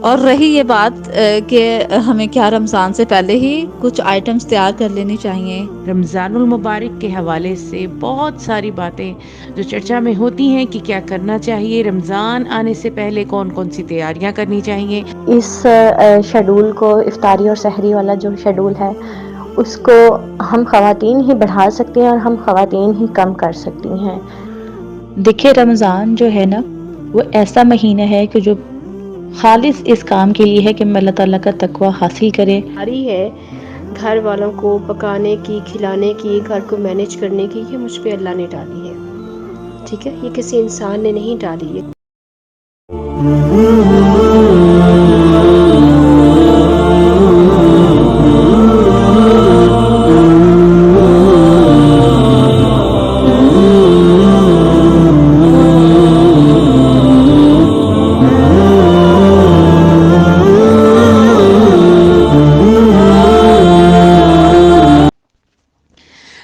اور رہی یہ بات کہ ہمیں کیا رمضان سے پہلے ہی کچھ آئٹمس تیار کر لینی چاہیے. رمضان المبارک کے حوالے سے بہت ساری باتیں جو چرچا میں ہوتی ہیں کہ کیا کرنا چاہیے رمضان آنے سے پہلے، کون کون سی تیاریاں کرنی چاہیے. اس شیڈول کو، افطاری اور سحری والا جو شیڈول ہے، اس کو ہم خواتین ہی بڑھا سکتے ہیں اور ہم خواتین ہی کم کر سکتی ہیں. دیکھیں رمضان جو ہے نا، وہ ایسا مہینہ ہے کہ جو خالص اس کام کے لیے ہے کہ ہم اللہ تعالیٰ کا تقوی حاصل کریں. ہے گھر والوں کو پکانے کی، کھلانے کی، گھر کو مینیج کرنے کی، یہ مجھ پہ اللہ نے ڈالی ہے. ٹھیک ہے، یہ کسی انسان نے نہیں ڈالی ہے.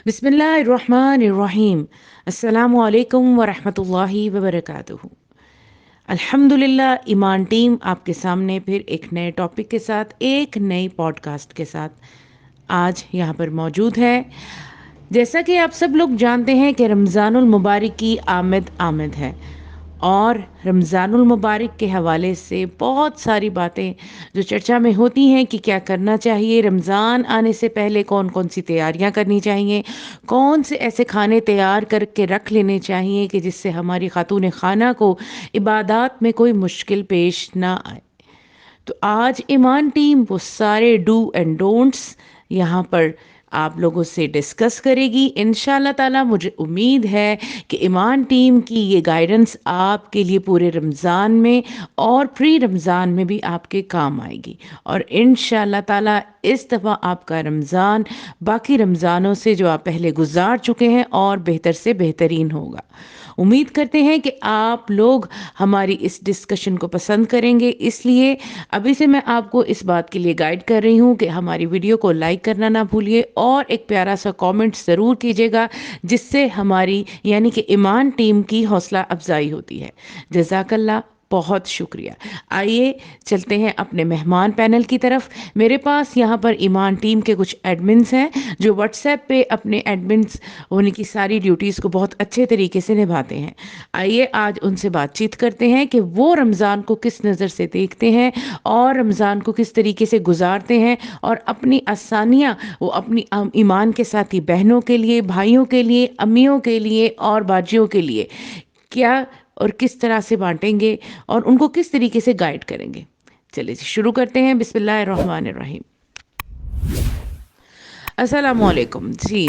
بسم اللہ الرحمن الرحیم. السلام علیکم ورحمۃ اللہ وبرکاتہ. الحمد للہ، ایمان ٹیم آپ کے سامنے پھر ایک نئے ٹاپک کے ساتھ، ایک نئی پوڈ کاسٹ کے ساتھ آج یہاں پر موجود ہے. جیسا کہ آپ سب لوگ جانتے ہیں کہ رمضان المبارک کی آمد ہے، اور رمضان المبارک کے حوالے سے بہت ساری باتیں جو چرچا میں ہوتی ہیں کہ کیا کرنا چاہیے رمضان آنے سے پہلے، کون کون سی تیاریاں کرنی چاہیے، کون سے ایسے کھانے تیار کر کے رکھ لینے چاہیے کہ جس سے ہماری خاتون خانہ کو عبادات میں کوئی مشکل پیش نہ آئے. تو آج ایمان ٹیم وہ سارے ڈو اینڈ ڈونٹس یہاں پر آپ لوگوں سے ڈسکس کرے گی. انشاءاللہ تعالی مجھے امید ہے کہ ایمان ٹیم کی یہ گائیڈنس آپ کے لیے پورے رمضان میں اور پری رمضان میں بھی آپ کے کام آئے گی، اور انشاءاللہ تعالی اس دفعہ آپ کا رمضان باقی رمضانوں سے جو آپ پہلے گزار چکے ہیں اور بہتر سے بہترین ہوگا. امید کرتے ہیں کہ آپ لوگ ہماری اس ڈسکشن کو پسند کریں گے. اس لیے ابھی سے میں آپ کو اس بات کے لیے گائیڈ کر رہی ہوں کہ ہماری ویڈیو کو لائک کرنا نہ بھولیے اور ایک پیارا سا کامنٹ ضرور کیجیے گا، جس سے ہماری یعنی کہ ایمان ٹیم کی حوصلہ افزائی ہوتی ہے. جزاک اللہ، بہت شکریہ. آئیے چلتے ہیں اپنے مہمان پینل کی طرف. میرے پاس یہاں پر ایمان ٹیم کے کچھ ایڈمنس ہیں جو واٹس ایپ پہ اپنے ایڈمنس ہونے کی ساری ڈیوٹیز کو بہت اچھے طریقے سے نبھاتے ہیں. آئیے آج ان سے بات چیت کرتے ہیں کہ وہ رمضان کو کس نظر سے دیکھتے ہیں اور رمضان کو کس طریقے سے گزارتے ہیں، اور اپنی آسانیاں وہ اپنی ایمان کے ساتھی بہنوں کے لیے، بھائیوں کے لیے، امیوں کے لیے اور باجیوں کے لیے کیا اور کس طرح سے بانٹیں گے اور ان کو کس طریقے سے گائیڈ کریں گے. چلیے شروع کرتے ہیں. بسم اللہ الرحمن الرحیم. السلام علیکم. جی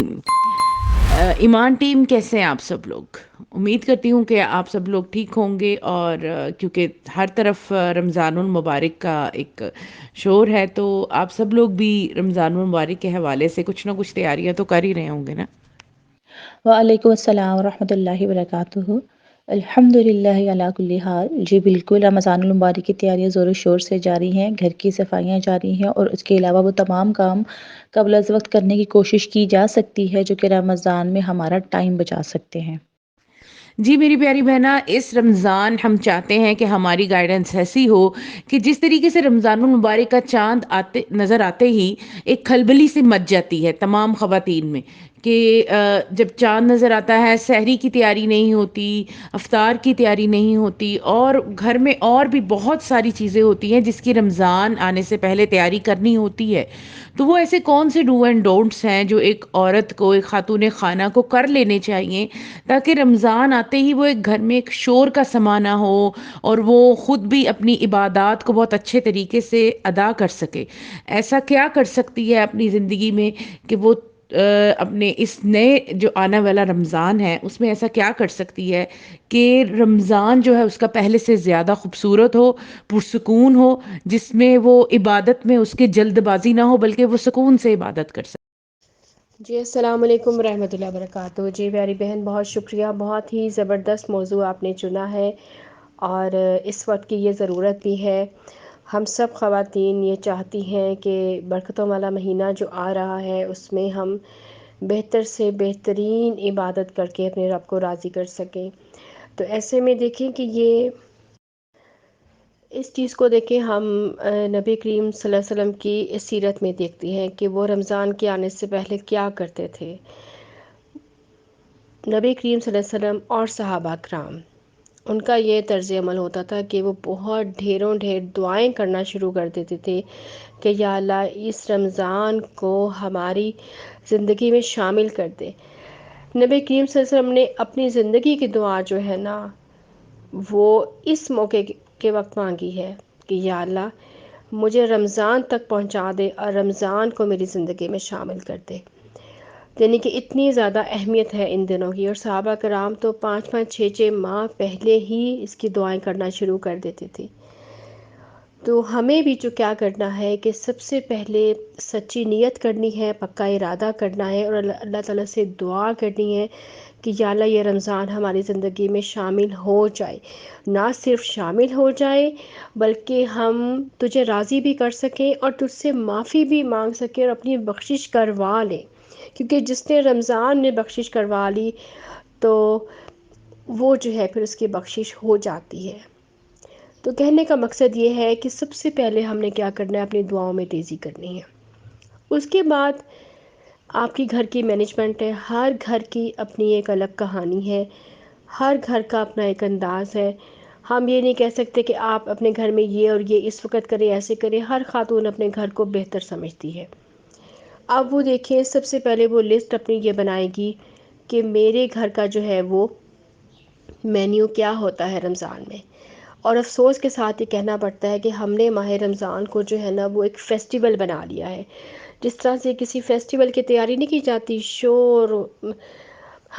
ایمان ٹیم، کیسے ہیں آپ سب لوگ؟ امید کرتی ہوں کہ آپ سب لوگ ٹھیک ہوں گے، اور کیونکہ ہر طرف رمضان المبارک کا ایک شور ہے، تو آپ سب لوگ بھی رمضان المبارک کے حوالے سے کچھ نہ کچھ تیاریاں تو کر ہی رہے ہوں گے نا. وعلیکم السلام ورحمۃ اللہ وبرکاتہ. الحمد للہ علی کل حال. جی بالکل، رمضان المبارک کی تیاریاں زور و شور سے جاری ہیں، گھر کی صفائیاں جاری ہیں، اور اس کے علاوہ وہ تمام کام قبل از وقت کرنے کی کوشش کی جا سکتی ہے جو کہ رمضان میں ہمارا ٹائم بچا سکتے ہیں. جی میری پیاری بہنا، اس رمضان ہم چاہتے ہیں کہ ہماری گائیڈنس ایسی ہو کہ جس طریقے سے رمضان المبارک کا چاند نظر آتے ہی ایک کھلبلی سی مچ جاتی ہے تمام خواتین میں کہ جب چاند نظر آتا ہے سحری کی تیاری نہیں ہوتی، افطار کی تیاری نہیں ہوتی، اور گھر میں اور بھی بہت ساری چیزیں ہوتی ہیں جس کی رمضان آنے سے پہلے تیاری کرنی ہوتی ہے. تو وہ ایسے کون سے ڈو اینڈ ڈونٹس ہیں جو ایک عورت کو، ایک خاتون خانہ کو کر لینے چاہیے تاکہ رمضان آتے ہی وہ ایک گھر میں ایک شور کا سما نہ ہو اور وہ خود بھی اپنی عبادات کو بہت اچھے طریقے سے ادا کر سکے. ایسا کیا کر سکتی ہے اپنی زندگی میں کہ وہ اپنے اس نئے جو آنے والا رمضان ہے اس میں ایسا کیا کر سکتی ہے کہ رمضان جو ہے اس کا پہلے سے زیادہ خوبصورت ہو، پرسکون ہو، جس میں وہ عبادت میں اس کے جلد بازی نہ ہو بلکہ وہ سکون سے عبادت کر سکے. جی السلام علیکم ورحمۃ اللہ وبرکاتہ. جی پیاری بہن، بہت شکریہ. بہت ہی زبردست موضوع آپ نے چنا ہے، اور اس وقت کی یہ ضرورت بھی ہے. ہم سب خواتین یہ چاہتی ہیں کہ برکتوں والا مہینہ جو آ رہا ہے اس میں ہم بہتر سے بہترین عبادت کر کے اپنے رب کو راضی کر سکیں. تو ایسے میں دیکھیں کہ یہ اس چیز کو دیکھیں ہم نبی کریم صلی اللہ علیہ وسلم کی اس سیرت میں دیکھتے ہیں کہ وہ رمضان کے آنے سے پہلے کیا کرتے تھے۔ نبی کریم صلی اللہ علیہ وسلم اور صحابہ کرام، ان کا یہ طرز عمل ہوتا تھا کہ وہ بہت ڈھیروں ڈھیر دعائیں کرنا شروع کر دیتے تھے کہ یا اللہ اس رمضان کو ہماری زندگی میں شامل کر دے۔ نبی کریم صلی اللہ علیہ وسلم نے اپنی زندگی کی دعا جو ہے نا وہ اس موقع کے وقت مانگی ہے کہ یا اللہ مجھے رمضان تک پہنچا دے اور رمضان کو میری زندگی میں شامل کر دے۔ یعنی کہ اتنی زیادہ اہمیت ہے ان دنوں کی، اور صحابہ کرام تو 5-5 6 ماہ پہلے ہی اس کی دعائیں کرنا شروع کر دیتے تھے۔ تو ہمیں بھی جو کیا کرنا ہے کہ سب سے پہلے سچی نیت کرنی ہے، پکا ارادہ کرنا ہے، اور اللہ تعالیٰ سے دعا کرنی ہے کہ یا اللہ یہ رمضان ہماری زندگی میں شامل ہو جائے، نہ صرف شامل ہو جائے بلکہ ہم تجھے راضی بھی کر سکیں اور تجھ سے معافی بھی مانگ سکیں اور اپنی بخشش کروا لیں، کیونکہ جس نے رمضان میں بخشش کروا لی تو وہ جو ہے پھر اس کی بخشش ہو جاتی ہے۔ تو کہنے کا مقصد یہ ہے کہ سب سے پہلے ہم نے کیا کرنا ہے، اپنی دعاؤں میں تیزی کرنی ہے۔ اس کے بعد آپ کی گھر کی مینجمنٹ ہے، ہر گھر کی اپنی ایک الگ کہانی ہے، ہر گھر کا اپنا ایک انداز ہے۔ ہم یہ نہیں کہہ سکتے کہ آپ اپنے گھر میں یہ اور یہ اس وقت کریں، ایسے کریں، ہر خاتون اپنے گھر کو بہتر سمجھتی ہے۔ اب وہ دیکھیں سب سے پہلے وہ لسٹ اپنی یہ بنائے گی کہ میرے گھر کا جو ہے وہ مینیو کیا ہوتا ہے رمضان میں، اور افسوس کے ساتھ یہ کہنا پڑتا ہے کہ ہم نے ماہ رمضان کو جو ہے نا وہ ایک فیسٹیول بنا لیا ہے۔ جس طرح سے کسی فیسٹیول کی تیاری نہیں کی جاتی، شور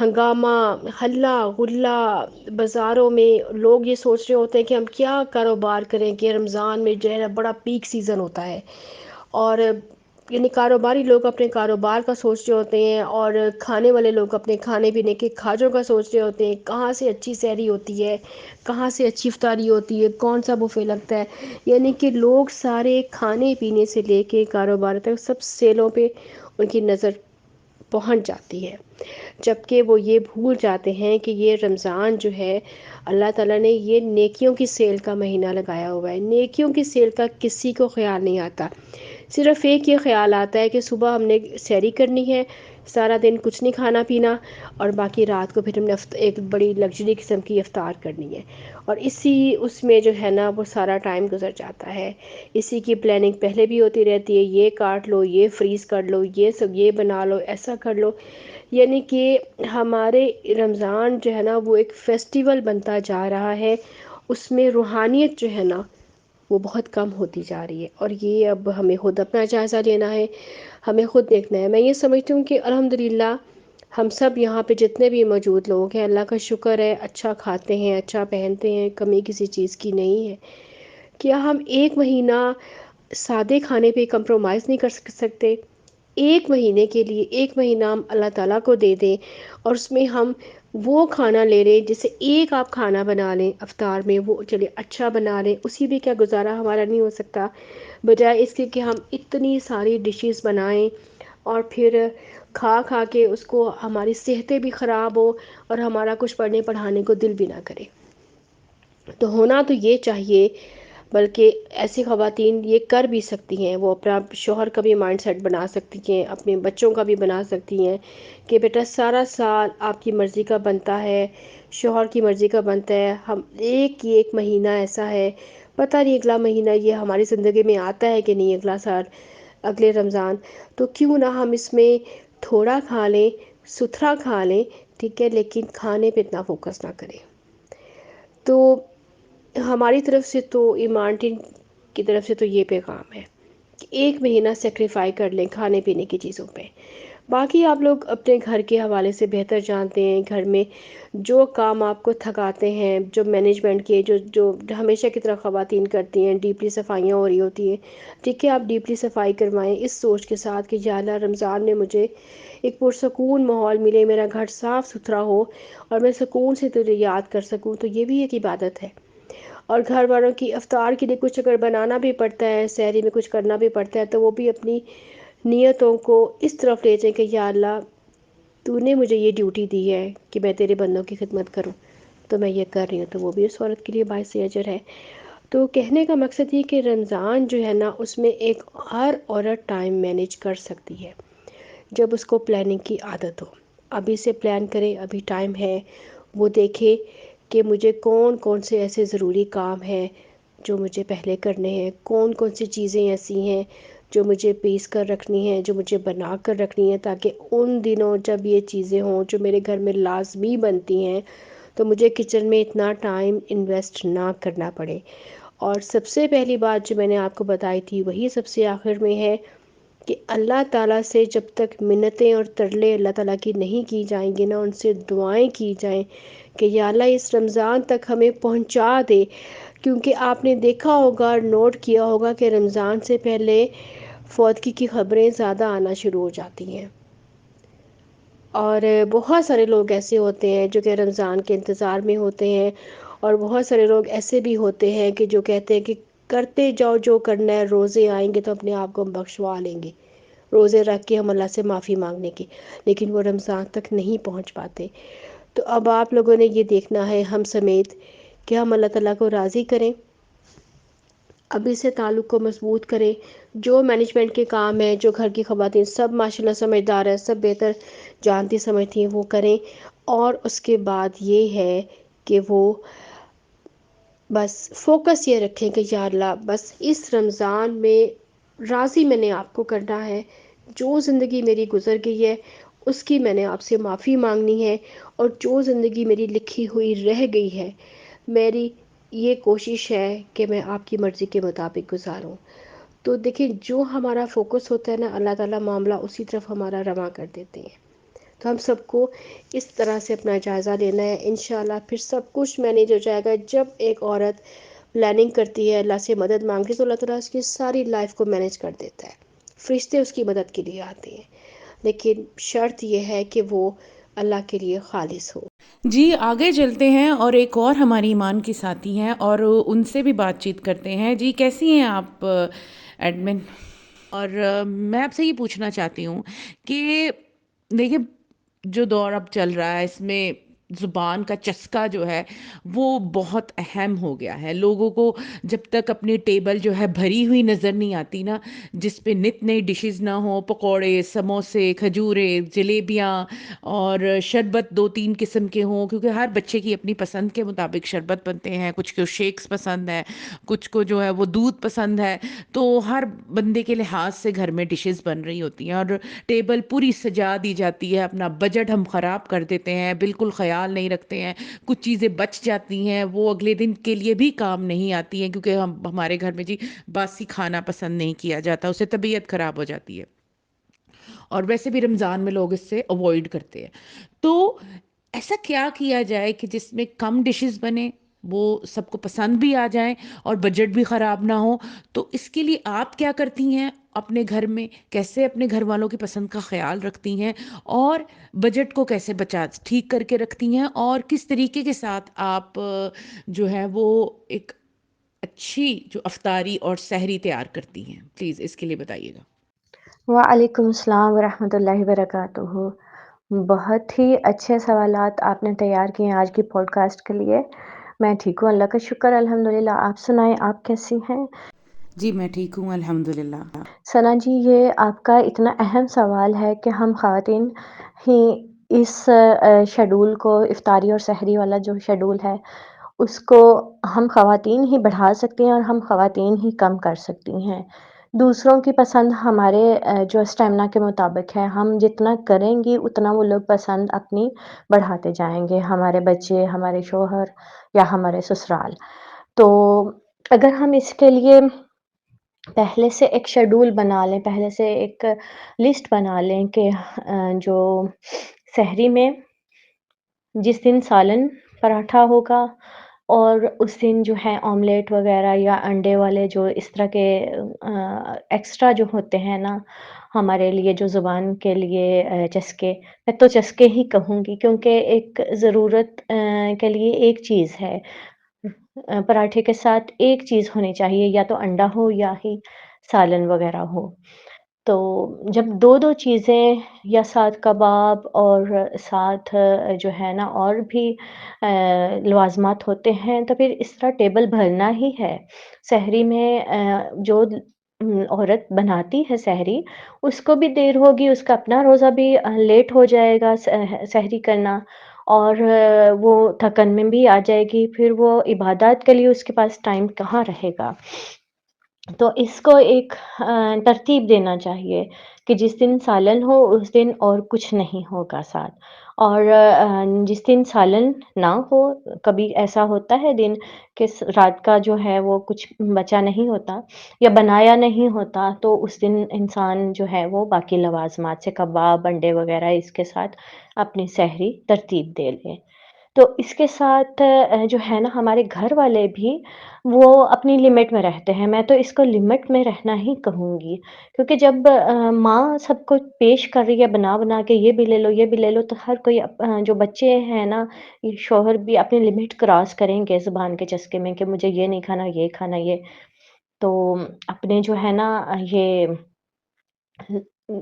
ہنگامہ ہلہ غلہ، بازاروں میں لوگ یہ سوچ رہے ہوتے ہیں کہ ہم کیا کاروبار کریں کہ رمضان میں جو ہے نا بڑا پیک سیزن ہوتا ہے، اور یعنی کاروباری لوگ اپنے کاروبار کا سوچ رہے ہوتے ہیں اور کھانے والے لوگ اپنے کھانے پینے کے کھاجوں کا سوچ رہے ہوتے ہیں، کہاں سے اچھی سحری ہوتی ہے، کہاں سے اچھی افطاری ہوتی ہے، کون سا بوفے لگتا ہے۔ یعنی کہ لوگ سارے کھانے پینے سے لے کے کاروبار تک سب سیلوں پہ ان کی نظر پہنچ جاتی ہے، جبکہ وہ یہ بھول جاتے ہیں کہ یہ رمضان جو ہے اللہ تعالیٰ نے یہ نیکیوں کی سیل کا مہینہ لگایا ہوا ہے۔ نیکیوں کی سیل کا کسی کو خیال نہیں آتا، صرف ایک یہ خیال آتا ہے کہ صبح ہم نے سحری کرنی ہے، سارا دن کچھ نہیں کھانا پینا، اور باقی رات کو پھر ہم نے ایک بڑی لگژری قسم کی افطار کرنی ہے، اور اس میں جو ہے نا وہ سارا ٹائم گزر جاتا ہے۔ اسی کی پلاننگ پہلے بھی ہوتی رہتی ہے، یہ کاٹ لو، یہ فریز کر لو، یہ سب یہ بنا لو، ایسا کر لو۔ یعنی کہ ہمارے رمضان جو ہے نا وہ ایک فیسٹیول بنتا جا رہا ہے، اس میں روحانیت جو ہے نا وہ بہت کم ہوتی جا رہی ہے، اور یہ اب ہمیں خود اپنا جائزہ لینا ہے، ہمیں خود دیکھنا ہے۔ میں یہ سمجھتی ہوں کہ الحمدللہ ہم سب یہاں پہ جتنے بھی موجود لوگ ہیں، اللہ کا شکر ہے، اچھا کھاتے ہیں، اچھا پہنتے ہیں، کمی کسی چیز کی نہیں ہے۔ کیا ہم ایک مہینہ سادے کھانے پہ کمپرومائز نہیں کر سکتے؟ ایک مہینے کے لیے ایک مہینہ ہم اللہ تعالیٰ کو دے دیں، اور اس میں ہم وہ کھانا لے لیں، جیسے ایک آپ کھانا بنا لیں افطار میں، وہ چلے اچھا بنا لیں، اسی بھی کیا گزارا ہمارا نہیں ہو سکتا، بجائے اس کے کہ ہم اتنی ساری ڈشز بنائیں اور پھر کھا کھا کے اس کو ہماری صحتیں بھی خراب ہو اور ہمارا کچھ پڑھنے پڑھانے کو دل بھی نہ کرے۔ تو ہونا تو یہ چاہیے، بلکہ ایسی خواتین یہ کر بھی سکتی ہیں، وہ اپنا شوہر کا بھی مائنڈ سیٹ بنا سکتی ہیں، اپنے بچوں کا بھی بنا سکتی ہیں کہ بیٹا سارا سال آپ کی مرضی کا بنتا ہے، شوہر کی مرضی کا بنتا ہے، ہم ایک مہینہ ایسا ہے، پتہ نہیں اگلا مہینہ یہ ہماری زندگی میں آتا ہے کہ نہیں، اگلا سال، اگلے رمضان، تو کیوں نہ ہم اس میں تھوڑا کھا لیں، ستھرا کھا لیں، ٹھیک ہے، لیکن کھانے پہ اتنا فوکس نہ کریں۔ تو ہماری طرف سے تو ایمان ٹیم کی طرف سے تو یہ پیغام ہے کہ ایک مہینہ سیکریفائی کر لیں کھانے پینے کی چیزوں پہ۔ باقی آپ لوگ اپنے گھر کے حوالے سے بہتر جانتے ہیں، گھر میں جو کام آپ کو تھکاتے ہیں، جو مینجمنٹ کے جو ہمیشہ کی طرح خواتین کرتی ہیں، ڈیپلی صفائیاں ہو رہی ہوتی ہیں، ٹھیک ہے، آپ ڈیپلی صفائی کروائیں اس سوچ کے ساتھ کہ یا اللہ رمضان میں مجھے ایک پرسکون ماحول ملے، میرا گھر صاف ستھرا ہو اور میں سکون سے تجھے یاد کر سکوں، تو یہ بھی ایک عبادت ہے۔ اور گھر والوں کی افطار کے لیے کچھ اگر بنانا بھی پڑتا ہے، سحری میں کچھ کرنا بھی پڑتا ہے، تو وہ بھی اپنی نیتوں کو اس طرف لے جائیں کہ یا اللہ تو نے مجھے یہ ڈیوٹی دی ہے کہ میں تیرے بندوں کی خدمت کروں، تو میں یہ کر رہی ہوں، تو وہ بھی اس عورت کے لیے باعث اجر ہے۔ تو کہنے کا مقصد یہ کہ رمضان جو ہے نا، اس میں ایک ہر عورت ٹائم مینیج کر سکتی ہے جب اس کو پلاننگ کی عادت ہو۔ ابھی سے پلان کرے، ابھی ٹائم ہے، وہ دیکھے کہ مجھے کون کون سے ایسے ضروری کام ہیں جو مجھے پہلے کرنے ہیں، کون کون سی چیزیں ایسی ہیں جو مجھے پیس کر رکھنی ہیں، جو مجھے بنا کر رکھنی ہے، تاکہ ان دنوں جب یہ چیزیں ہوں جو میرے گھر میں لازمی بنتی ہیں تو مجھے کچن میں اتنا ٹائم انویسٹ نہ کرنا پڑے۔ اور سب سے پہلی بات جو میں نے آپ کو بتائی تھی وہی سب سے آخر میں ہے کہ اللہ تعالیٰ سے جب تک منتیں اور ترلے اللہ تعالیٰ کی نہیں کی جائیں گے نا، ان سے دعائیں کی جائیں کہ یا اللہ اس رمضان تک ہمیں پہنچا دے، کیونکہ آپ نے دیکھا ہوگا اور نوٹ کیا ہوگا کہ رمضان سے پہلے فوتگی کی خبریں زیادہ آنا شروع ہو جاتی ہیں، اور بہت سارے لوگ ایسے ہوتے ہیں جو کہ رمضان کے انتظار میں ہوتے ہیں، اور بہت سارے لوگ ایسے بھی ہوتے ہیں کہ جو کہتے ہیں کہ کرتے جاؤ جو کرنا ہے، روزے آئیں گے تو اپنے آپ کو ہم بخشوا لیں گے، روزے رکھ کے ہم اللہ سے معافی مانگنے کی، لیکن وہ رمضان تک نہیں پہنچ پاتے۔ تو اب آپ لوگوں نے یہ دیکھنا ہے، ہم سمیت، کہ ہم اللہ تعالیٰ کو راضی کریں، ابھی سے تعلق کو مضبوط کریں، جو مینجمنٹ کے کام ہیں، جو گھر کی خواتین سب ماشاءاللہ سمجھدار ہیں، سب بہتر جانتی سمجھتی ہیں، وہ کریں، اور اس کے بعد یہ ہے کہ وہ بس فوکس یہ رکھیں کہ یا اللہ بس اس رمضان میں راضی میں نے آپ کو کرنا ہے، جو زندگی میری گزر گئی ہے اس کی میں نے آپ سے معافی مانگنی ہے، اور جو زندگی میری لکھی ہوئی رہ گئی ہے میری یہ کوشش ہے کہ میں آپ کی مرضی کے مطابق گزاروں۔ تو دیکھیں جو ہمارا فوکس ہوتا ہے نا، اللہ تعالیٰ معاملہ اسی طرف ہمارا رواں کر دیتے ہیں۔ تو ہم سب کو اس طرح سے اپنا جائزہ لینا ہے، انشاءاللہ پھر سب کچھ مینیج ہو جائے گا۔ جب ایک عورت پلاننگ کرتی ہے، اللہ سے مدد مانگتی ہے، تو اللہ تعالیٰ اس کی ساری لائف کو مینیج کر دیتا ہے، فرشتے اس کی مدد کے لیے آتے ہیں، لیکن شرط یہ ہے کہ وہ اللہ کے لیے خالص ہو۔ جی آگے چلتے ہیں اور ایک اور ہماری ایمان کی ساتھی ہیں اور ان سے بھی بات چیت کرتے ہیں۔ جی کیسی ہیں آپ ایڈمن؟ اور میں آپ سے یہ پوچھنا چاہتی ہوں کہ دیکھیں جو دور اب چل رہا ہے اس میں زبان کا چسکا جو ہے وہ بہت اہم ہو گیا ہے۔ لوگوں کو جب تک اپنی ٹیبل جو ہے بھری ہوئی نظر نہیں آتی نا، جس پہ نت نئی ڈشز نہ ہوں، پکوڑے، سموسے، کھجورے، جلیبیاں اور شربت 2-3 قسم کے ہوں، کیونکہ ہر بچے کی اپنی پسند کے مطابق شربت بنتے ہیں، کچھ کو شیکس پسند ہے، کچھ کو جو ہے وہ دودھ پسند ہے، تو ہر بندے کے لحاظ سے گھر میں ڈشز بن رہی ہوتی ہیں اور ٹیبل پوری سجا دی جاتی ہے۔ اپنا بجٹ ہم خراب کر دیتے ہیں، بالکل خیال نہیں رکھتے ہیں، کچھ چیزیں بچ جاتی ہیں وہ اگلے دن کے لیے بھی کام نہیں آتی ہیں، کیونکہ ہمارے گھر میں جی باسی کھانا پسند نہیں کیا جاتا، اسے طبیعت خراب ہو جاتی ہے، اور ویسے بھی رمضان میں لوگ اس سے اوائڈ کرتے ہیں۔ تو ایسا کیا کیا جائے کہ جس میں کم ڈشز بنے، وہ سب کو پسند بھی آ جائیں اور بجٹ بھی خراب نہ ہو؟ تو اس کے لیے آپ کیا کرتی ہیں اپنے گھر میں؟ کیسے اپنے گھر والوں کی پسند کا خیال رکھتی ہیں اور بجٹ کو کیسے ٹھیک کر کے رکھتی ہیں، اور کس طریقے کے ساتھ آپ جو ہے وہ ایک اچھی جو افطاری اور سحری تیار کرتی ہیں؟ پلیز اس کے لیے بتائیے گا۔ وعلیکم السلام ورحمۃ اللہ وبرکاتہ۔ بہت ہی اچھے سوالات آپ نے تیار کیے ہیں آج کی پوڈ کاسٹ کے لیے۔ میں ٹھیک ہوں، اللہ کا شکر الحمدللہ۔ آپ سنائیں، آپ کیسی ہیں؟ جی میں ٹھیک ہوں الحمدللہ۔ ثنا جی، یہ آپ کا اتنا اہم سوال ہے کہ ہم خواتین ہی اس شیڈول کو، افطاری اور سحری والا جو شیڈول ہے اس کو ہم خواتین ہی بڑھا سکتی ہیں اور ہم خواتین ہی کم کر سکتی ہیں۔ دوسروں کی پسند ہمارے جو اسٹیمنا کے مطابق ہے، ہم جتنا کریں گی اتنا وہ لوگ پسند اپنی بڑھاتے جائیں گے، ہمارے بچے، ہمارے شوہر یا ہمارے سسرال۔ تو اگر ہم اس کے لیے پہلے سے ایک شیڈول بنا لیں، پہلے سے ایک لسٹ بنا لیں کہ جو سحری میں جس دن سالن پراٹھا ہوگا اور اس دن جو ہے آملیٹ وغیرہ یا انڈے والے جو اس طرح کے ایکسٹرا جو ہوتے ہیں نا ہمارے لیے، جو زبان کے لیے چسکے، میں تو چسکے ہی کہوں گی کیونکہ ایک ضرورت کے لیے ایک چیز ہے، پراٹھے کے ساتھ ایک چیز ہونی چاہیے، یا تو انڈا ہو یا ہی سالن وغیرہ ہو۔ تو جب 2-2 چیزیں یا ساتھ کباب اور ساتھ جو ہے نا اور بھی لوازمات ہوتے ہیں تو پھر اس طرح ٹیبل بھرنا ہی ہے۔ سحری میں جو عورت بناتی ہے سحری، اس کو بھی دیر ہوگی، اس کا اپنا روزہ بھی لیٹ ہو جائے گا سحری کرنا، اور وہ تھکن میں بھی آ جائے گی، پھر وہ عبادات کے لیے اس کے پاس ٹائم کہاں رہے گا؟ تو اس کو ایک ترتیب دینا چاہیے کہ جس دن سالن ہو اس دن اور کچھ نہیں ہوگا ساتھ، اور جس دن سالن نہ ہو، کبھی ایسا ہوتا ہے دن کہ رات کا جو ہے وہ کچھ بچا نہیں ہوتا یا بنایا نہیں ہوتا، تو اس دن انسان جو ہے وہ باقی لوازمات سے کباب، انڈے وغیرہ اس کے ساتھ اپنی سحری ترتیب دے لے۔ تو اس کے ساتھ جو ہے نا ہمارے گھر والے بھی وہ اپنی لمٹ میں رہتے ہیں، میں تو اس کو لمٹ میں رہنا ہی کہوں گی، کیونکہ جب ماں سب کو پیش کر رہی ہے بنا کے یہ بھی لے لو، یہ بھی لے لو، تو ہر کوئی جو بچے ہیں نا، یہ شوہر بھی اپنی لمٹ کراس کریں گے زبان کے چسکے میں کہ مجھے یہ نہیں کھانا، یہ کھانا، یہ تو اپنے جو ہے نا یہ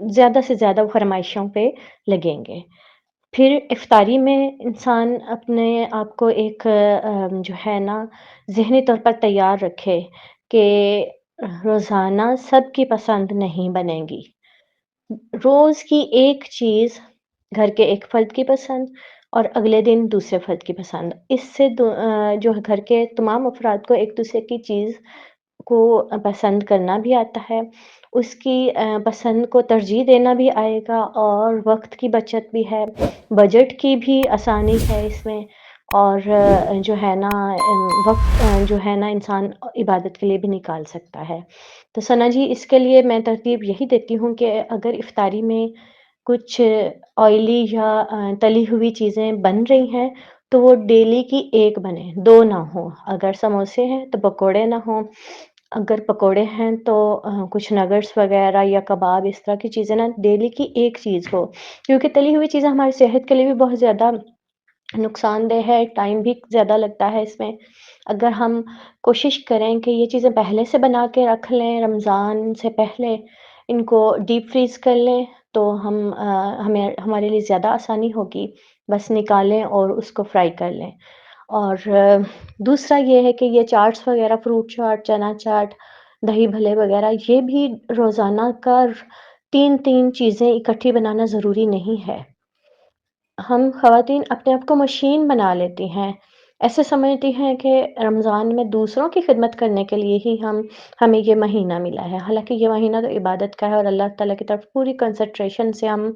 زیادہ سے زیادہ فرمائشوں پہ لگیں گے۔ پھر افطاری میں انسان اپنے آپ کو ایک جو ہے نا ذہنی طور پر تیار رکھے کہ روزانہ سب کی پسند نہیں بنے گی۔ روز کی ایک چیز گھر کے ایک فرد کی پسند اور اگلے دن دوسرے فرد کی پسند، اس سے جو گھر کے تمام افراد کو ایک دوسرے کی چیز کو پسند کرنا بھی آتا ہے، اس کی پسند کو ترجیح دینا بھی آئے گا، اور وقت کی بچت بھی ہے، بجٹ کی بھی آسانی ہے اس میں، اور جو ہے نا وقت جو ہے نا انسان عبادت کے لیے بھی نکال سکتا ہے۔ تو ثنا جی، اس کے لیے میں ترتیب یہی دیتی ہوں کہ اگر افطاری میں کچھ آئلی یا تلی ہوئی چیزیں بن رہی ہیں تو وہ ڈیلی کی ایک بنے، 2 نہ ہوں۔ اگر سموسے ہیں تو پکوڑے نہ ہوں، اگر پکوڑے ہیں تو کچھ نگٹس وغیرہ یا کباب، اس طرح کی چیزیں نا ڈیلی کی ایک چیز ہو، کیونکہ تلی ہوئی چیزیں ہماری صحت کے لیے بھی بہت زیادہ نقصان دہ ہے، ٹائم بھی زیادہ لگتا ہے اس میں۔ اگر ہم کوشش کریں کہ یہ چیزیں پہلے سے بنا کے رکھ لیں، رمضان سے پہلے ان کو ڈیپ فریز کر لیں، تو ہمارے لیے زیادہ آسانی ہوگی، بس نکالیں اور اس کو فرائی کر لیں۔ اور دوسرا یہ ہے کہ یہ چاٹس وغیرہ، فروٹ چاٹ، چنا چاٹ، دہی بھلے وغیرہ، یہ بھی روزانہ کا 3 چیزیں اکٹھی بنانا ضروری نہیں ہے۔ ہم خواتین اپنے آپ کو مشین بنا لیتی ہیں، ایسے سمجھتی ہیں کہ رمضان میں دوسروں کی خدمت کرنے کے لیے ہی ہمیں یہ مہینہ ملا ہے، حالانکہ یہ مہینہ تو عبادت کا ہے، اور اللہ تعالیٰ کی طرف پوری کنسنٹریشن سے ہم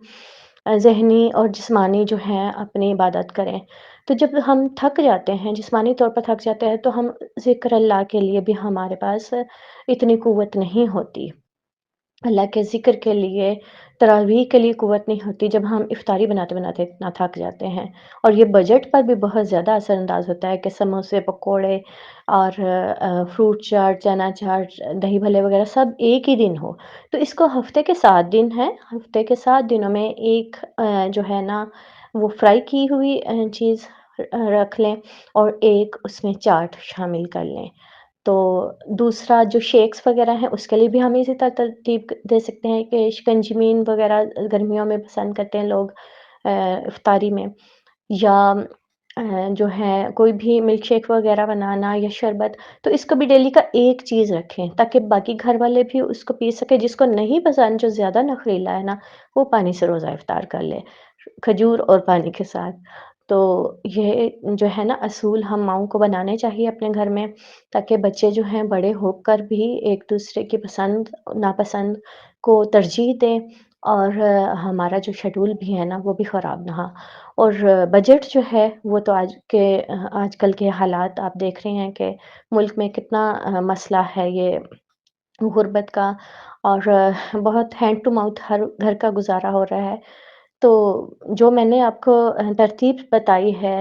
ذہنی اور جسمانی جو ہے اپنی عبادت کریں۔ تو جب ہم تھک جاتے ہیں، جسمانی طور پر تھک جاتے ہیں، تو ہم ذکر اللہ کے لیے بھی ہمارے پاس اتنی قوت نہیں ہوتی، اللہ کے ذکر کے لیے، تراویح کے لیے قوت نہیں ہوتی جب ہم افطاری بناتے بناتے اتنا تھک جاتے ہیں۔ اور یہ بجٹ پر بھی بہت زیادہ اثر انداز ہوتا ہے کہ سموسے، پکوڑے اور فروٹ چاٹ، چنا چاٹ، دہی بھلے وغیرہ سب ایک ہی دن ہو۔ تو اس کو ہفتے کے 7 دن ہے، ہفتے کے 7 دنوں میں ایک جو ہے نا وہ فرائی کی ہوئی چیز رکھ لیں، اور ایک اس میں چاٹ شامل کر لیں۔ تو دوسرا جو شیکس وغیرہ ہیں اس کے لیے بھی ہم اسی طرح ترتیب دے سکتے ہیں کہ شکنجمین وغیرہ گرمیوں میں پسند کرتے ہیں لوگ افطاری میں، یا جو ہے کوئی بھی ملک شیک وغیرہ بنانا یا شربت، تو اس کو بھی ڈیلی کا ایک چیز رکھیں تاکہ باقی گھر والے بھی اس کو پی سکے، جس کو نہیں پسند، جو زیادہ نخریلا ہے نا، وہ پانی سے روزہ افطار کر لے، کھجور اور پانی کے ساتھ۔ تو یہ جو ہے نا اصول ہم ماؤں کو بنانے چاہیے اپنے گھر میں، تاکہ بچے جو ہیں بڑے ہو کر بھی ایک دوسرے کی پسند ناپسند کو ترجیح دیں، اور ہمارا جو شیڈول بھی ہے نا وہ بھی خراب نہ ہو۔ اور بجٹ جو ہے وہ تو آج کل کے حالات آپ دیکھ رہے ہیں کہ ملک میں کتنا مسئلہ ہے یہ غربت کا، اور بہت ہینڈ ٹو ماؤتھ ہر گھر کا گزارا ہو رہا ہے۔ تو جو میں نے آپ کو ترتیب بتائی ہے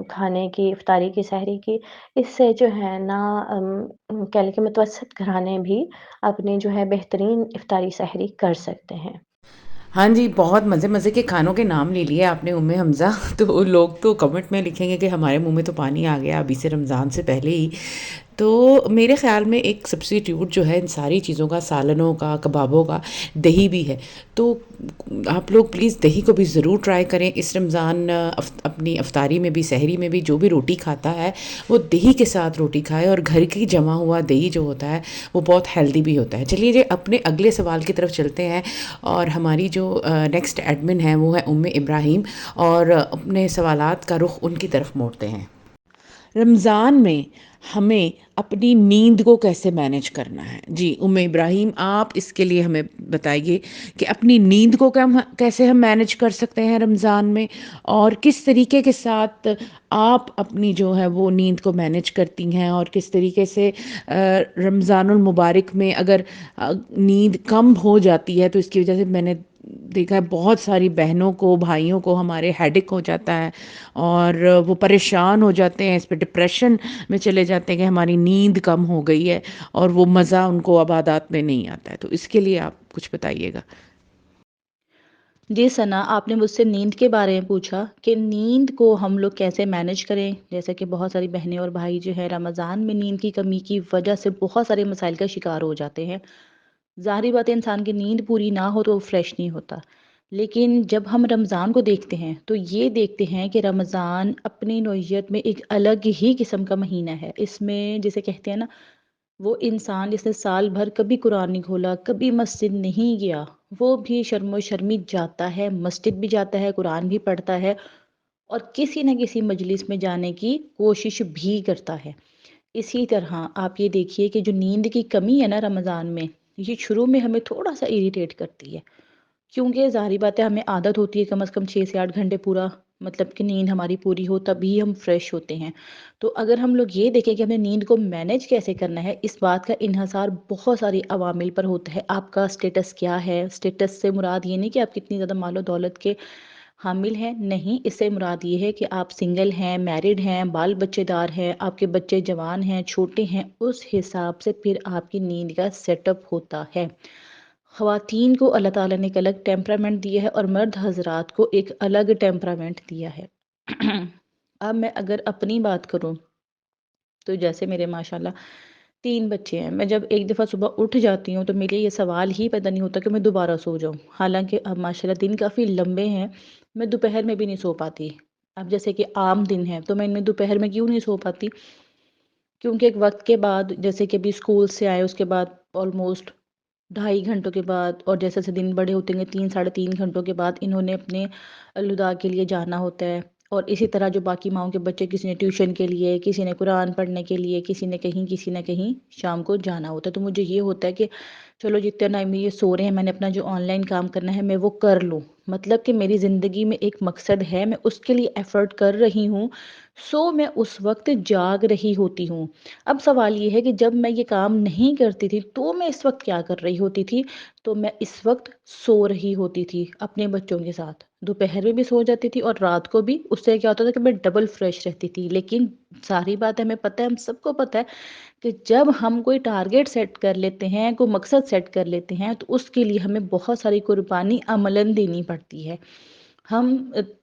کھانے کی، افطاری کی، سحری کی، اس سے جو ہے نا کہہ لیں کہ متوسط گھرانے بھی اپنی جو ہے بہترین افطاری سحری کر سکتے ہیں۔ ہاں جی، بہت مزے مزے کے کھانوں کے نام لے لیے آپ نے ام حمزہ، تو لوگ تو کمنٹ میں لکھیں گے کہ ہمارے منہ میں تو پانی آ گیا ابھی سے، رمضان سے پہلے ہی۔ تو میرے خیال میں ایک سبسٹیٹیوٹ جو ہے ان ساری چیزوں کا، سالنوں کا، کبابوں کا، دہی بھی ہے. تو آپ لوگ پلیز دہی کو بھی ضرور ٹرائی کریں اس رمضان. اپنی افطاری میں بھی، سحری میں بھی جو بھی روٹی کھاتا ہے وہ دہی کے ساتھ روٹی کھائے، اور گھر کی جمع ہوا دہی جو ہوتا ہے وہ بہت ہیلدی بھی ہوتا ہے. چلیے جی اپنے اگلے سوال کی طرف چلتے ہیں، اور ہماری جو نیکسٹ ایڈمن ہے وہ ہے ابراہیم، اور اپنے سوالات کا رخ ان کی طرف موڑتے ہیں. رمضان میں ہمیں اپنی نیند کو کیسے مینیج کرنا ہے؟ جی ابراہیم، آپ اس کے لیے ہمیں بتائیے کہ اپنی نیند کو کیسے ہم مینیج کر سکتے ہیں رمضان میں، اور کس طریقے کے ساتھ آپ اپنی جو ہے وہ نیند کو مینیج کرتی ہیں، اور کس طریقے سے رمضان المبارک میں اگر نیند کم ہو جاتی ہے تو اس کی وجہ سے میں نے دیکھا ہے بہت ساری بہنوں کو، بھائیوں کو ہمارے ہیڈک ہو جاتا ہے، اور وہ پریشان ہو جاتے ہیں، اس پہ ڈپریشن میں چلے جاتے ہیں کہ ہماری نیند کم ہو گئی ہے، اور وہ مزہ ان کو عبادات میں نہیں آتا ہے. تو اس کے لیے آپ کچھ بتائیے گا. جی ثنا، آپ نے مجھ سے نیند کے بارے میں پوچھا کہ نیند کو ہم لوگ کیسے مینیج کریں. جیسے کہ بہت ساری بہنیں اور بھائی جو ہے رمضان میں نیند کی کمی کی وجہ سے بہت سارے مسائل کا شکار ہو جاتے ہیں. ظاہری بات ہے، انسان کی نیند پوری نہ ہو تو وہ فریش نہیں ہوتا. لیکن جب ہم رمضان کو دیکھتے ہیں تو یہ دیکھتے ہیں کہ رمضان اپنی نوعیت میں ایک الگ ہی قسم کا مہینہ ہے. اس میں جسے کہتے ہیں نا، وہ انسان جس نے سال بھر کبھی قرآن نہیں کھولا، کبھی مسجد نہیں گیا، وہ بھی شرم و شرمی جاتا ہے، مسجد بھی جاتا ہے، قرآن بھی پڑھتا ہے، اور کسی نہ کسی مجلس میں جانے کی کوشش بھی کرتا ہے. اسی طرح آپ یہ دیکھیے کہ جو نیند کی کمی ہے نا رمضان میں، یہ شروع میں ہمیں تھوڑا سا اریٹیٹ کرتی ہے، کیونکہ ظاہری بات ہے ہمیں عادت ہوتی ہے کم از کم 6 سے 8 گھنٹے پورا، مطلب کہ نیند ہماری پوری ہو تبھی ہم فریش ہوتے ہیں. تو اگر ہم لوگ یہ دیکھیں کہ ہمیں نیند کو مینیج کیسے کرنا ہے، اس بات کا انحصار بہت ساری عوامل پر ہوتا ہے. آپ کا سٹیٹس کیا ہے؟ سٹیٹس سے مراد یہ نہیں کہ آپ کتنی زیادہ مال و دولت کے حامل ہیں، نہیں، اس سے مراد یہ ہے کہ آپ سنگل ہیں، میرڈ ہیں، بال بچے دار ہیں، آپ کے بچے جوان ہیں، چھوٹے ہیں. اس حساب سے پھر آپ کی نیند کا سیٹ اپ ہوتا ہے. خواتین کو اللہ تعالیٰ نے ایک الگ ٹیمپرامنٹ دیا ہے، اور مرد حضرات کو ایک الگ ٹیمپرامنٹ دیا ہے. اب میں اگر اپنی بات کروں تو جیسے میرے ماشاءاللہ 3 بچے ہیں، میں جب ایک دفعہ صبح اٹھ جاتی ہوں تو میرے لیے یہ سوال ہی پیدا نہیں ہوتا کہ میں دوبارہ سو جاؤں. حالانکہ اب ماشاءاللہ دن کافی لمبے ہیں، میں دوپہر میں بھی نہیں سو پاتی. اب جیسے کہ عام دن ہے تو میں ان میں دوپہر میں کیوں نہیں سو پاتی؟ کیونکہ ایک وقت کے بعد، جیسے کہ ابھی اسکول سے آئے اس کے بعد آلموسٹ 2.5 گھنٹوں کے بعد، اور جیسے جیسے دن بڑے ہوتے ہیں 3 ساڑھے 3 گھنٹوں کے بعد انہوں نے اپنے الوداع کے لیے جانا ہوتا ہے. اور اسی طرح جو باقی ماؤں کے بچے، کسی نے ٹیوشن کے لیے، کسی نے قرآن پڑھنے کے لیے، کسی نے کہیں، کسی نہ کہیں شام کو جانا ہوتا ہے. تو مجھے یہ ہوتا ہے کہ چلو جتنا ٹائم یہ سو رہے ہیں میں نے اپنا جو آن لائن کام کرنا ہے میں وہ کر لوں. مطلب کہ میری زندگی میں ایک مقصد ہے، میں اس کے لیے ایفرٹ کر رہی ہوں، سو میں اس وقت جاگ رہی ہوتی ہوں. اب سوال یہ ہے کہ جب میں یہ کام نہیں کرتی تھی تو میں اس وقت کیا کر رہی ہوتی تھی؟ تو میں اس وقت سو رہی ہوتی تھی اپنے بچوں کے ساتھ. دوپہر میں بھی سو جاتی تھی اور رات کو بھی. اس سے کیا ہوتا تھا کہ میں ڈبل فریش رہتی تھی. لیکن ساری بات ہے، ہمیں پتہ ہے، ہم سب کو پتہ ہے کہ جب ہم کوئی ٹارگیٹ سیٹ کر لیتے ہیں، کوئی مقصد سیٹ کر لیتے ہیں، تو اس کے لیے ہمیں بہت ساری قربانی عملاً دینی پڑتی ہے. ہم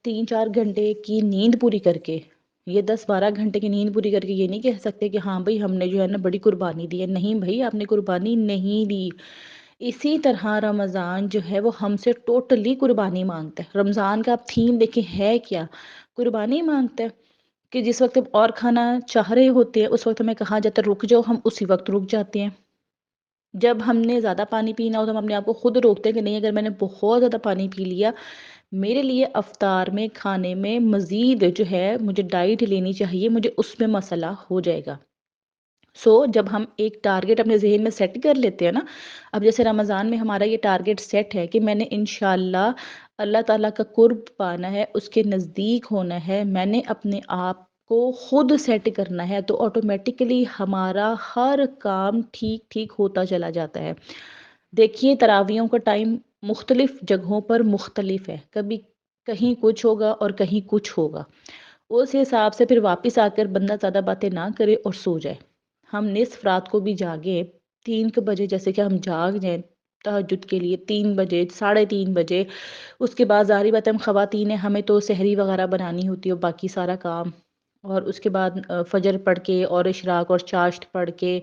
3-4 گھنٹے کی نیند پوری کر کے، یہ 10-12 گھنٹے کی نیند پوری کر کے یہ نہیں کہہ سکتے کہ ہاں بھئی ہم نے جو ہے نا بڑی قربانی دی ہے. نہیں بھئی، آپ نے قربانی نہیں دی. اسی طرح رمضان جو ہے وہ ہم سے ٹوٹلی قربانی مانگتا ہے. رمضان کا آپ تھیم دیکھیں ہے کیا؟ قربانی مانگتا ہے. کہ جس وقت اور کھانا چاہ رہے ہوتے ہیں اس وقت ہمیں کہا جاتا ہے رک جاؤ، ہم اسی وقت رک جاتے ہیں. جب ہم نے زیادہ پانی پینا ہو تو ہم اپنے آپ کو خود روکتے ہیں کہ نہیں، اگر میں نے بہت زیادہ پانی پی لیا، میرے لیے افطار میں کھانے میں مزید جو ہے مجھے ڈائٹ لینی چاہیے، مجھے اس میں مسئلہ ہو جائے گا. جب ہم ایک ٹارگیٹ اپنے ذہن میں سیٹ کر لیتے ہیں نا، اب جیسے رمضان میں ہمارا یہ ٹارگیٹ سیٹ ہے کہ میں نے انشاءاللہ اللہ تعالیٰ کا قرب پانا ہے، اس کے نزدیک ہونا ہے، میں نے اپنے آپ کو خود سیٹ کرنا ہے، تو آٹومیٹکلی ہمارا ہر کام ٹھیک ٹھیک ہوتا چلا جاتا ہے. دیکھیے تراویحوں کا ٹائم مختلف جگہوں پر مختلف ہے، کبھی کہیں کچھ ہوگا اور کہیں کچھ ہوگا. اس حساب سے پھر واپس آ کر بندہ زیادہ باتیں نہ کرے اور سو جائے. ہم نصف رات کو بھی جاگے 3 بجے، جیسے کہ ہم جاگ جائیں تہجد کے لیے 3 بجے، 3:30 بجے، اس کے بعد ظاہری بات ہے ہم خواتین ہیں، ہمیں تو سحری وغیرہ بنانی ہوتی ہے اور باقی سارا کام، اور اس کے بعد فجر پڑھ کے اور اشراق اور چاشت پڑھ کے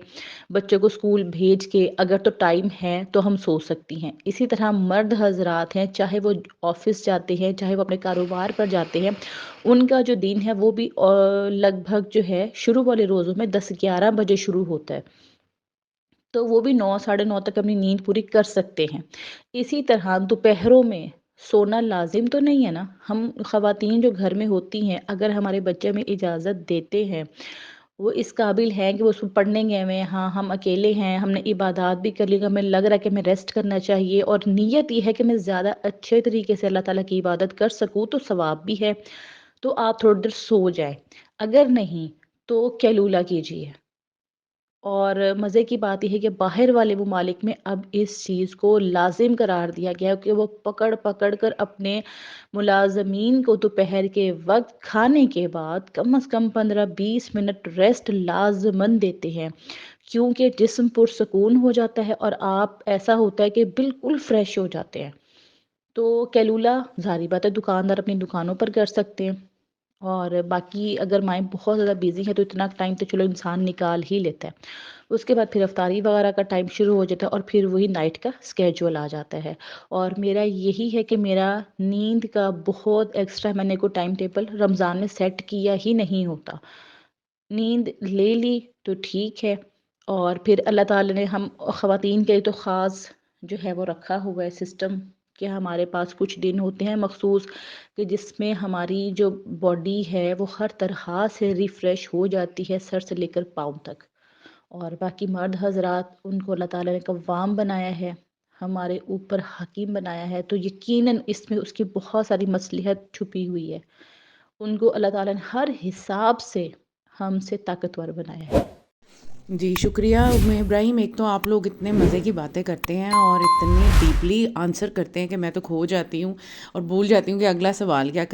بچے کو اسکول بھیج کے اگر تو ٹائم ہے تو ہم سو سکتی ہیں۔ اسی طرح مرد حضرات ہیں، چاہے وہ آفس جاتے ہیں، چاہے وہ اپنے کاروبار پر جاتے ہیں، ان کا جو دن ہے وہ بھی لگ بھگ جو ہے شروع والے روزوں میں 10-11 بجے شروع ہوتا ہے، تو وہ بھی 9-9:30 تک اپنی نیند پوری کر سکتے ہیں۔ اسی طرح دوپہروں میں سونا لازم تو نہیں ہے نا، ہم خواتین جو گھر میں ہوتی ہیں اگر ہمارے بچے میں اجازت دیتے ہیں، وہ اس قابل ہیں کہ وہ اس کو پڑھنے گئے ہوئے ہیں، ہاں ہم اکیلے ہیں، ہم نے عبادات بھی کر لی، ہمیں لگ رہا ہے کہ ہمیں ریسٹ کرنا چاہیے اور نیت یہ ہے کہ میں زیادہ اچھے طریقے سے اللہ تعالیٰ کی عبادت کر سکوں تو ثواب بھی ہے، تو آپ تھوڑی دیر سو جائیں۔ اگر نہیں تو کیلولہ کیجیے۔ اور مزے کی بات یہ ہے کہ باہر والے ممالک میں اب اس چیز کو لازم قرار دیا گیا ہے کہ وہ پکڑ پکڑ کر اپنے ملازمین کو دوپہر کے وقت کھانے کے بعد کم از کم 15-20 منٹ ریسٹ لازماً دیتے ہیں، کیونکہ جسم پرسکون ہو جاتا ہے اور آپ ایسا ہوتا ہے کہ بالکل فریش ہو جاتے ہیں۔ تو کیلولہ ظاہری بات ہے دکاندار اپنی دکانوں پر کر سکتے ہیں، اور باقی اگر مائیں بہت زیادہ بیزی ہیں تو اتنا ٹائم تو چلو انسان نکال ہی لیتا ہے۔ اس کے بعد پھر افطاری وغیرہ کا ٹائم شروع ہو جاتا ہے اور پھر وہی نائٹ کا اسکیجول آ جاتا ہے۔ اور میرا یہی ہے کہ میرا نیند کا بہت ایکسٹرا میں نے کوئی ٹائم ٹیبل رمضان میں سیٹ کیا ہی نہیں ہوتا، نیند لے لی تو ٹھیک ہے، اور پھر اللہ تعالیٰ نے ہم خواتین کے لیے تو خاص جو ہے وہ رکھا ہوا ہے سسٹم کہ ہمارے پاس کچھ دن ہوتے ہیں مخصوص کہ جس میں ہماری جو باڈی ہے وہ ہر طرح سے ریفریش ہو جاتی ہے سر سے لے کر پاؤں تک۔ اور باقی مرد حضرات ان کو اللہ تعالیٰ نے قوام بنایا ہے، ہمارے اوپر حکیم بنایا ہے، تو یقیناً اس میں اس کی بہت ساری مصلحت چھپی ہوئی ہے، ان کو اللہ تعالیٰ نے ہر حساب سے ہم سے طاقتور بنایا ہے۔ جی شکریہ ام ابراہیم، ایک تو آپ لوگ اتنے مزے کی باتیں کرتے ہیں اور اتنے ڈیپلی آنسر کرتے ہیں کہ میں تو کھو جاتی ہوں اور بھول جاتی ہوں کہ اگلا سوال کیا